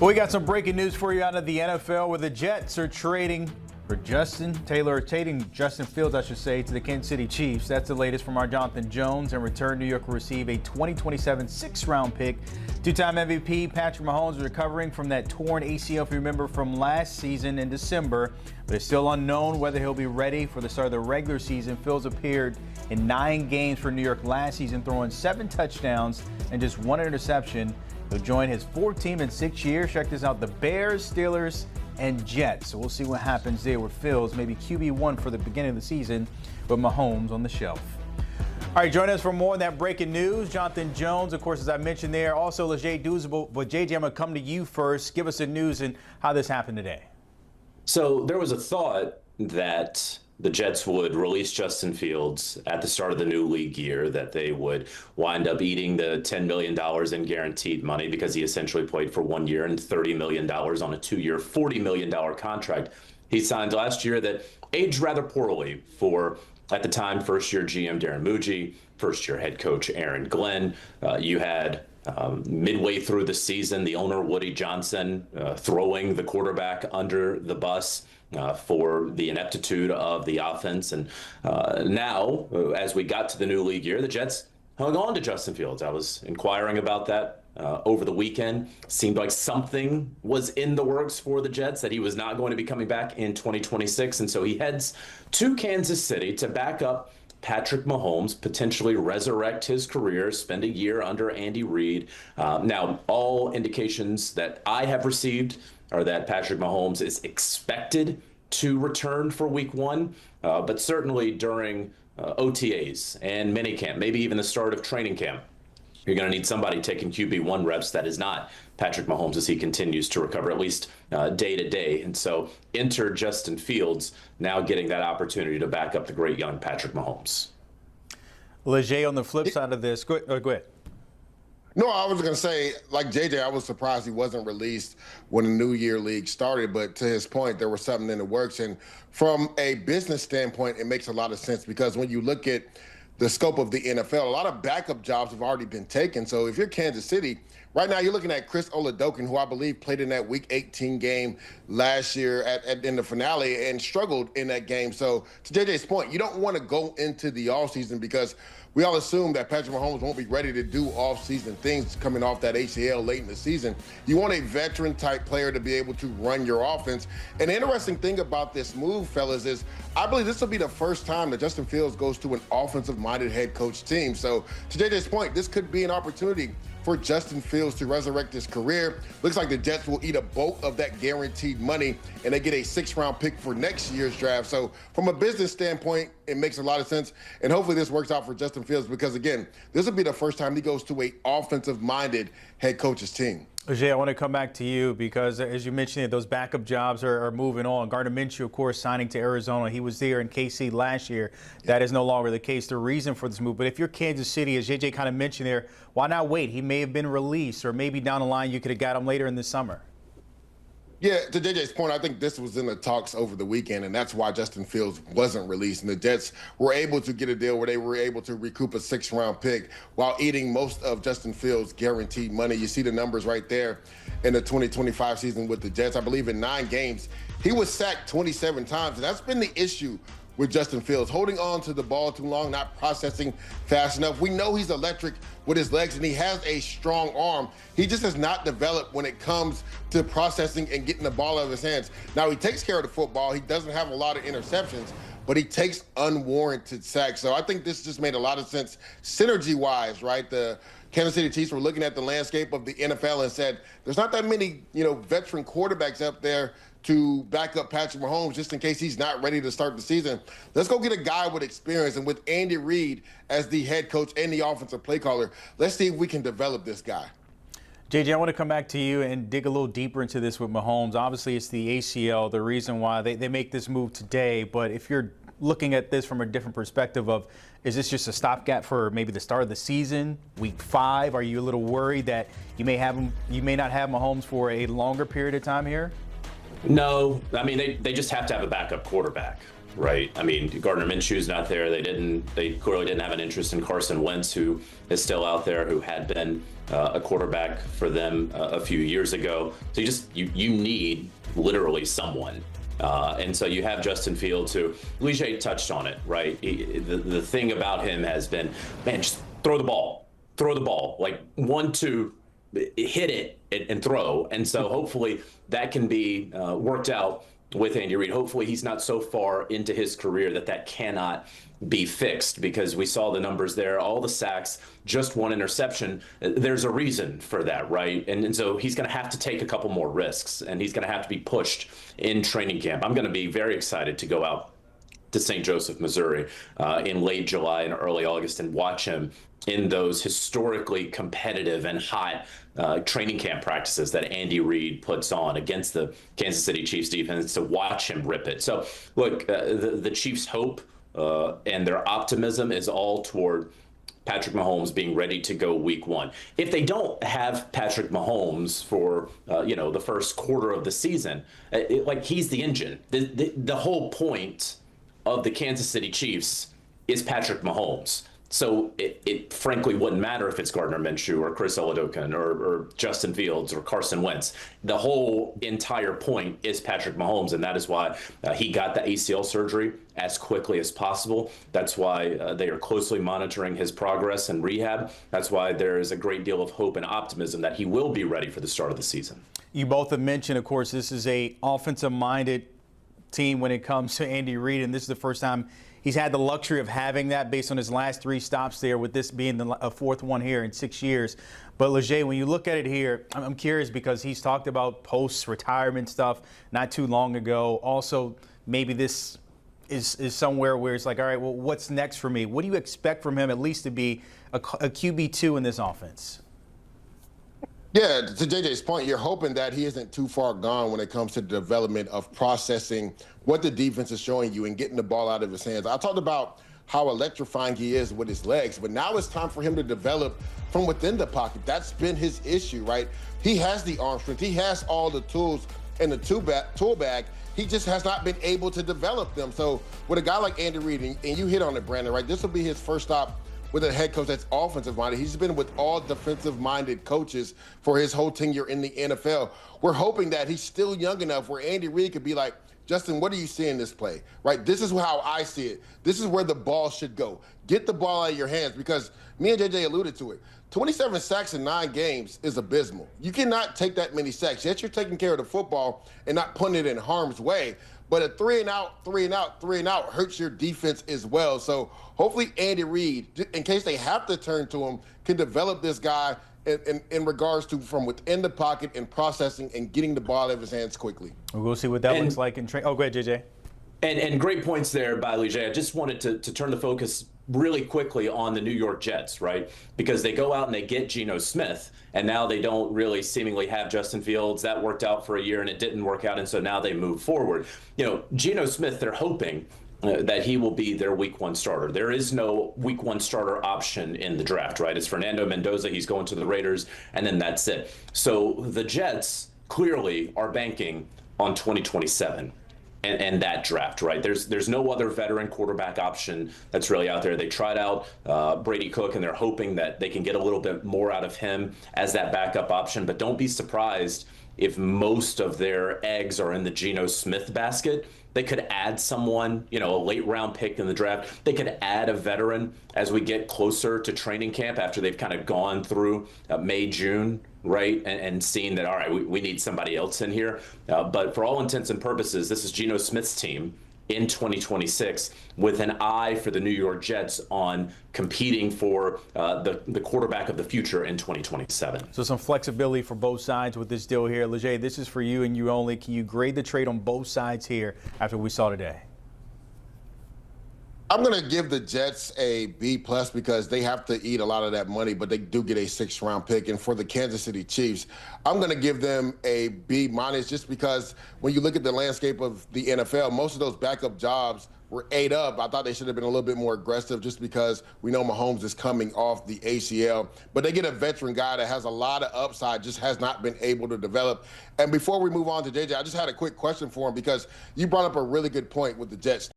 We got some breaking news for you out of the NFL, where the Jets are trading for Justin Fields, I should say, to the Kansas City Chiefs. That's the latest from our Jonathan Jones. In return, New York will receive a 2027 sixth-round pick. Two-time MVP Patrick Mahomes is recovering from that torn ACL, if you remember, from last season in December. But it's still unknown whether he'll be ready for the start of the regular season. Fields appeared in 9 games for New York last season, throwing 7 touchdowns and just 1 interception. He'll join his 4th team in 6 years. Check this out: the Bears, Steelers, and Jets. So we'll see what happens there with Fields. Maybe QB1 for the beginning of the season, with Mahomes on the shelf. All right, join us for more of that breaking news. Jonathan Jones, of course, as I mentioned there. Also, Leger Douzable. But JJ, I'm going to come to you first. Give us the news and how this happened today. So there was a thought that the Jets would release Justin Fields at the start of the new league year, that they would wind up eating the $10 million in guaranteed money because he essentially played for 1 year and $30 million on a 2-year, $40 million contract he signed last year that aged rather poorly for, at the time, first-year GM Darren Muji, first-year head coach Aaron Glenn. You had midway through the season, the owner, Woody Johnson, throwing the quarterback under the bus for the ineptitude of the offense. And now, as we got to the new league year, the Jets hung on to Justin Fields. I was inquiring about that over the weekend. Seemed like something was in the works for the Jets, that he was not going to be coming back in 2026. And so he heads to Kansas City to back up Patrick Mahomes, potentially resurrect his career, spend a year under Andy Reid. Now, all indications that I have received are that Patrick Mahomes is expected to return for week 1, but certainly during OTAs and minicamp, maybe even the start of training camp, you're going to need somebody taking QB1 reps that is not Patrick Mahomes as he continues to recover, at least day to day. And so enter Justin Fields, now getting that opportunity to back up the great young Patrick Mahomes. Leger, on the flip side of this, go ahead. No, I was going to say, like JJ, I was surprised he wasn't released when the New Year League started. But to his point, there was something in the works. And from a business standpoint, it makes a lot of sense, because when you look at the scope of the NFL, a lot of backup jobs have already been taken. So if you're Kansas City, right now you're looking at Chris Oladokun, who I believe played in that Week 18 game last year in the finale and struggled in that game. So to JJ's point, you don't want to go into the offseason, because we all assume that Patrick Mahomes won't be ready to do off-season things coming off that ACL late in the season. You want a veteran-type player to be able to run your offense. And the interesting thing about this move, fellas, is I believe this will be the first time that Justin Fields goes to an offensive-minded head coach team. So to JJ's point, this could be an opportunity for Justin Fields to resurrect his career. Looks like the Jets will eat a bulk of that guaranteed money, and they get a 6th-round pick for next year's draft. So from a business standpoint, it makes a lot of sense. And hopefully this works out for Justin Fields, because, again, this will be the first time he goes to a offensive-minded head coach's team. Jay, I want to come back to you, because, as you mentioned, those backup jobs are moving on. Gardner Minshew, of course, signing to Arizona. He was there in KC last year. That is no longer the case. The reason for this move. But if you're Kansas City, as JJ kind of mentioned there, why not wait? He may have been released, or maybe down the line you could have got him later in the summer. Yeah, to JJ's point, I think this was in the talks over the weekend, and that's why Justin Fields wasn't released. And the Jets were able to get a deal where they were able to recoup a 6th-round pick while eating most of Justin Fields' guaranteed money. You see the numbers right there in the 2025 season with the Jets. I believe in 9 games, he was sacked 27 times, and that's been the issue with Justin Fields, holding on to the ball too long, not processing fast enough. We know he's electric with his legs, and he has a strong arm. He just has not developed when it comes to processing and getting the ball out of his hands. Now, he takes care of the football. He doesn't have a lot of interceptions, but he takes unwarranted sacks. So I think this just made a lot of sense synergy-wise, right? The Kansas City Chiefs were looking at the landscape of the NFL and said, there's not that many, veteran quarterbacks up there to back up Patrick Mahomes just in case he's not ready to start the season. Let's go get a guy with experience. And with Andy Reid as the head coach and the offensive play caller, let's see if we can develop this guy. JJ, I want to come back to you and dig a little deeper into this with Mahomes. Obviously, it's the ACL, the reason why they make this move today. But if you're looking at this from a different perspective of, is this just a stopgap for maybe the start of the season, week 5? Are you a little worried that you may not have Mahomes for a longer period of time here? No, I mean, they just have to have a backup quarterback. right? I mean, Gardner Minshew's not there. They clearly didn't have an interest in Carson Wentz, who is still out there, who had been a quarterback for them a few years ago. So you need literally someone. And so you have Justin Fields, who Leger touched on it, right? The thing about him has been, man, just throw the ball, like 1, 2, hit it and throw. And so hopefully that can be worked out with Andy Reid. Hopefully he's not so far into his career that cannot be fixed, because we saw the numbers there, all the sacks, just 1 interception. There's a reason for that, right? And so he's going to have to take a couple more risks, and he's going to have to be pushed in training camp. I'm going to be very excited to go out to St. Joseph, Missouri in late July and early August and watch him in those historically competitive and hot training camp practices that Andy Reid puts on against the Kansas City Chiefs defense, to watch him rip it. So look, the Chiefs' hope and their optimism is all toward Patrick Mahomes being ready to go week 1. If they don't have Patrick Mahomes for the first quarter of the season, like, he's the engine. The whole point of the Kansas City Chiefs is Patrick Mahomes. So it frankly wouldn't matter if it's Gardner Minshew or Chris Oladokun or Justin Fields or Carson Wentz. The whole entire point is Patrick Mahomes, and that is why he got the ACL surgery as quickly as possible. That's why they are closely monitoring his progress and rehab. That's why there is a great deal of hope and optimism that he will be ready for the start of the season. You both have mentioned, of course, this is a offensive-minded team when it comes to Andy Reid, and this is the first time he's had the luxury of having that based on his last 3 stops there, with this being a 4th one here in 6 years. But Leger, when you look at it here, I'm curious, because he's talked about post-retirement stuff not too long ago. Also, maybe this is somewhere where it's like, all right, well, what's next for me? What do you expect from him, at least to be a QB2 in this offense? Yeah, to JJ's point, you're hoping that he isn't too far gone when it comes to the development of processing what the defense is showing you and getting the ball out of his hands. I talked about how electrifying he is with his legs, but now it's time for him to develop from within the pocket. That's been his issue, right? He has the arm strength. He has all the tools in the tool bag. He just has not been able to develop them. So with a guy like Andy Reid, and you hit on it, Brandon, right? This will be his first stop with a head coach that's offensive-minded. He's been with all defensive-minded coaches for his whole tenure in the NFL. We're hoping that he's still young enough where Andy Reid could be like, Justin, what do you see in this play, right? This is how I see it. This is where the ball should go. Get the ball out of your hands, because me and JJ alluded to it. 27 sacks in 9 games is abysmal. You cannot take that many sacks. Yes, you're taking care of the football and not putting it in harm's way, but a 3 and out hurts your defense as well. So hopefully Andy Reid, in case they have to turn to him, can develop this guy in regards to from within the pocket and processing and getting the ball out of his hands quickly. We'll see what that looks like in training. Oh, go ahead, JJ. And great points there by Leger. I just wanted to turn the focus really quickly on the New York Jets, right? Because they go out and they get Geno Smith, and now they don't really seemingly have Justin Fields. That worked out for a year, and it didn't work out, and so now they move forward. Geno Smith, they're hoping that he will be their week 1 starter. There is no week 1 starter option in the draft, right? It's Fernando Mendoza. He's going to the Raiders, and then that's it. So the Jets clearly are banking on 2027. And that draft, right? There's no other veteran quarterback option that's really out there. They tried out Brady Cook, and they're hoping that they can get a little bit more out of him as that backup option. But don't be surprised if most of their eggs are in the Geno Smith basket. They could add someone, a late round pick in the draft. They could add a veteran as we get closer to training camp, after they've kind of gone through May, June, right? And seen that, all right, we need somebody else in here. But for all intents and purposes, this is Geno Smith's team in 2026, with an eye for the New York Jets on competing for the quarterback of the future in 2027. So some flexibility for both sides with this deal here. Leger, this is for you and you only. Can you grade the trade on both sides here after we saw today? I'm going to give the Jets a B+ because they have to eat a lot of that money, but they do get a 6th round pick. And for the Kansas City Chiefs, I'm going to give them a B- just because when you look at the landscape of the NFL, most of those backup jobs were ate up. I thought they should have been a little bit more aggressive, just because we know Mahomes is coming off the ACL. But they get a veteran guy that has a lot of upside, just has not been able to develop. And before we move on to JJ, I just had a quick question for him, because you brought up a really good point with the Jets.